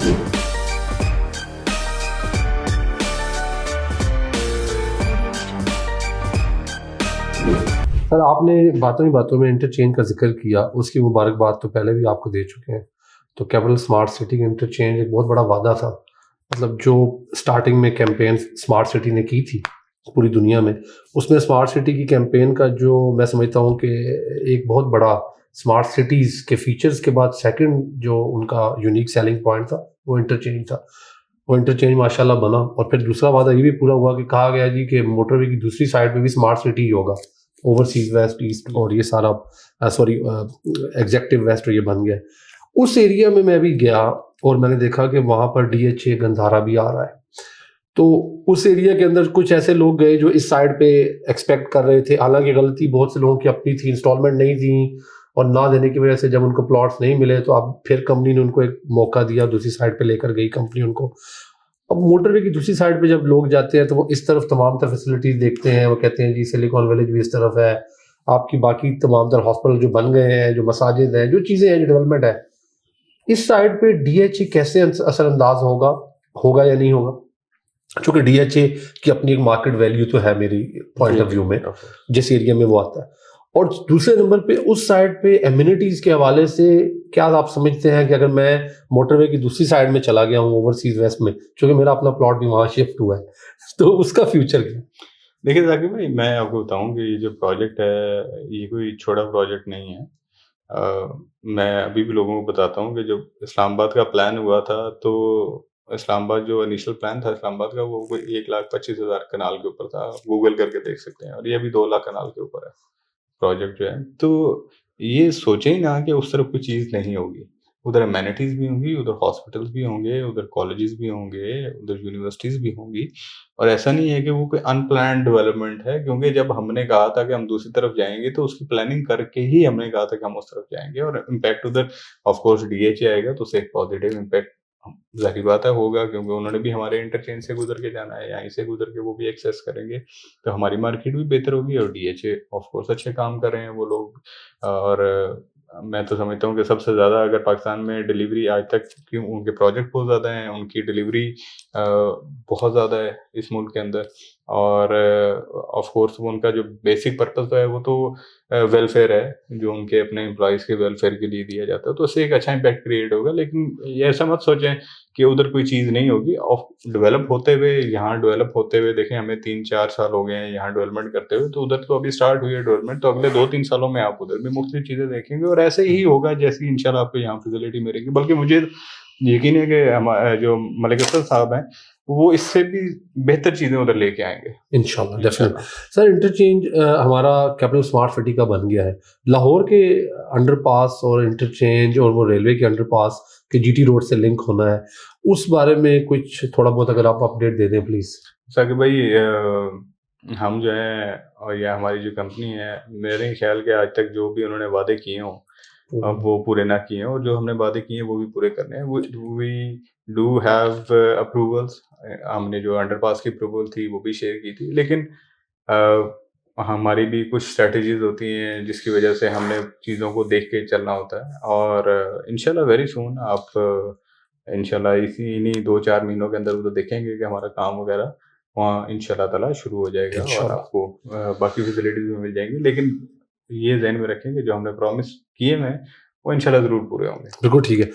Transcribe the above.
Sir, आपने बातों ही बातों में इंटरचेंज का ज़िक्र किया, उसकी मुबारकबाद तो पहले भी आपको दे चुके हैं। तो कैपिटल स्मार्ट सिटी का इंटरचेंज एक बहुत बड़ा वादा था। मतलब जो स्टार्टिंग में कैंपेन स्मार्ट सिटी ने की थी पूरी दुनिया में, उसमें स्मार्ट सिटी की कैंपेन का जो मैं समझता हूँ कि एक बहुत बड़ा स्मार्ट सिटीज़ के फीचर्स के बाद सेकंड जो उनका यूनिक सेलिंग पॉइंट था, वो इंटरचेंज था। वो इंटरचेंज माशाल्लाह बना और फिर दूसरा वादा ये भी पूरा हुआ कि कहा गया जी कि मोटरवे की दूसरी साइड पे भी स्मार्ट सिटी ही होगा। ओवरसीज वेस्ट, ईस्ट और ये सारा सॉरी एग्जेक्टिव वेस्ट ये बन गया। उस एरिया में मैं भी गया और मैंने देखा कि वहाँ पर डीएचए गंधारा भी आ रहा है। तो उस एरिया के अंदर कुछ ऐसे लोग गए जो इस साइड पे एक्सपेक्ट कर रहे थे, हालांकि गलती बहुत से लोगों की अपनी थी, इंस्टॉलमेंट नहीं दी और ना देने की वजह से जब उनको प्लॉट्स नहीं मिले तो अब फिर कंपनी ने उनको एक मौका दिया, दूसरी साइड पे लेकर गई कंपनी उनको। अब मोटरवे की दूसरी साइड पे जब लोग जाते हैं तो वो इस तरफ तमाम तर फैसिलिटीज देखते हैं, वो कहते हैं जी सिलिकॉन विलेज भी इस तरफ है, आपकी बाकी तमाम तर हॉस्पिटल जो बन गए हैं, जो मसाजिद हैं, जो चीज़ें हैं, जो डेवलपमेंट है, इस साइड पे डीएचए कैसे असरअंदाज होगा, होगा या नहीं होगा? चूंकि डीएचए की अपनी एक मार्केट वैल्यू तो है मेरी पॉइंट ऑफ व्यू में, जिस एरिया में वो आता है। और दूसरे नंबर पे उस साइड पे एम्यूनिटीज के हवाले से क्या आप समझते हैं कि अगर मैं मोटरवे की दूसरी साइड में चला गया हूँ ओवरसीज वेस्ट में, क्योंकि मेरा अपना प्लॉट भी वहाँ शिफ्ट हुआ है, तो उसका फ्यूचर क्या? देखिए जाकिर भाई, मैं आपको बताऊं कि ये जो प्रोजेक्ट है ये कोई छोटा प्रोजेक्ट नहीं है। मैं अभी भी लोगों को बताता हूँ कि जब इस्लामाबाद का प्लान हुआ था तो इस्लामाबाद जो इनिशियल प्लान था इस्लामाबाद का वो कोई 1,25,000 कनाल के ऊपर था। गूगल करके देख सकते हैं, और ये अभी 2 लाख कनाल के ऊपर है प्रोजेक्ट जो है। तो ये सोचे ही ना कि उस तरफ कोई चीज़ नहीं होगी। उधर अमेनिटीज़ भी होंगी, उधर हॉस्पिटल्स भी होंगे, उधर कॉलेजेस भी होंगे, उधर यूनिवर्सिटीज़ भी होंगी। और ऐसा नहीं है कि वो कोई अनप्लान्ड डेवलपमेंट है, क्योंकि जब हमने कहा था कि हम दूसरी तरफ जाएँगे तो उसकी प्लानिंग करके ही हमने कहा था कि हम उस तरफ जाएँगे। और इम्पैक्ट उधर ऑफ कोर्स डीएचए आएगा तो उससे एक पॉजिटिव इम्पैक्ट ज़ाहिर बात है होगा, क्योंकि उन्होंने भी हमारे इंटरचेंज से गुज़र के जाना है, यहीं से गुज़र के वो भी एक्सेस करेंगे। तो हमारी मार्केट भी बेहतर होगी और डीएचए ऑफ कोर्स अच्छे काम कर रहे हैं वो लोग। और मैं तो समझता हूँ कि सबसे ज़्यादा अगर पाकिस्तान में डिलीवरी आज तक, क्यों उनके प्रोजेक्ट बहुत ज़्यादा हैं, उनकी डिलीवरी बहुत ज़्यादा है इस मुल्क के अंदर। और ऑफ कोर्स वो उनका जो बेसिक पर्पस है वो तो वेलफेयर है, जो उनके अपने एम्प्लॉइज़ के वेलफेयर के लिए दिया जाता है, तो उससे एक अच्छा इम्पैक्ट क्रिएट होगा। लेकिन ये ऐसा मत सोचें कि उधर कोई चीज़ नहीं होगी। ऑफ डेवलप होते हुए, यहाँ डेवलप होते हुए देखें, हमें 3-4 साल हो गए हैं यहाँ डेवलपमेंट करते हुए, तो उधर तो अभी स्टार्ट हुई है डेवलपमेंट, तो अगले 2-3 सालों में आप उधर भी मुख्तलिफ चीज़ें देखेंगे और ऐसे ही होगा जैसी इंशाल्लाह आपको यहाँ फैसिलिटी मिलेगी। बल्कि मुझे यकीन है कि जो मलिक असद साहब हैं, वो इससे भी बेहतर चीज़ें उधर लेके आएँगे। इंशाल्लाह, डेफिनेट। सर, इंटरचेंज हमारा कैपिटल स्मार्ट सिटी का बन गया है। लाहौर के अंडरपास और इंटरचेंज और वो रेलवे के अंडरपास के जीटी रोड से लिंक होना है, उस बारे में कुछ थोड़ा बहुत अगर आप अपडेट दे दें प्लीज़। साकिब भाई, हम जो हैं और या हमारी जो कंपनी है, मेरे ख्याल के आज तक जो भी उन्होंने वादे किए हों, अब वो पूरे ना किए हों, और जो हमने वादे किए हैं वो भी पूरे करने हैं। We do have approvals. हमने जो अंडरपास की अप्रूवल थी वो भी शेयर की थी, लेकिन हमारी भी कुछ स्ट्रेटजीज होती हैं जिसकी वजह से हमने चीज़ों को देख के चलना होता है। और इंशाल्लाह वेरी सून आप इंशाल्लाह इन्हीं 2-4 महीनों के अंदर वो तो देखेंगे कि हमारा काम वगैरह वहाँ इंशाल्लाह ताला शुरू हो जाएगा और आपको बाकी फैसिलिटीज़ भी मिल जाएंगी। लेकिन ये ज़हन में रखें कि जो हमने प्रॉमिस किए हुए हैं वो इंशाल्लाह ज़रूर पूरे होंगे। बिल्कुल ठीक है।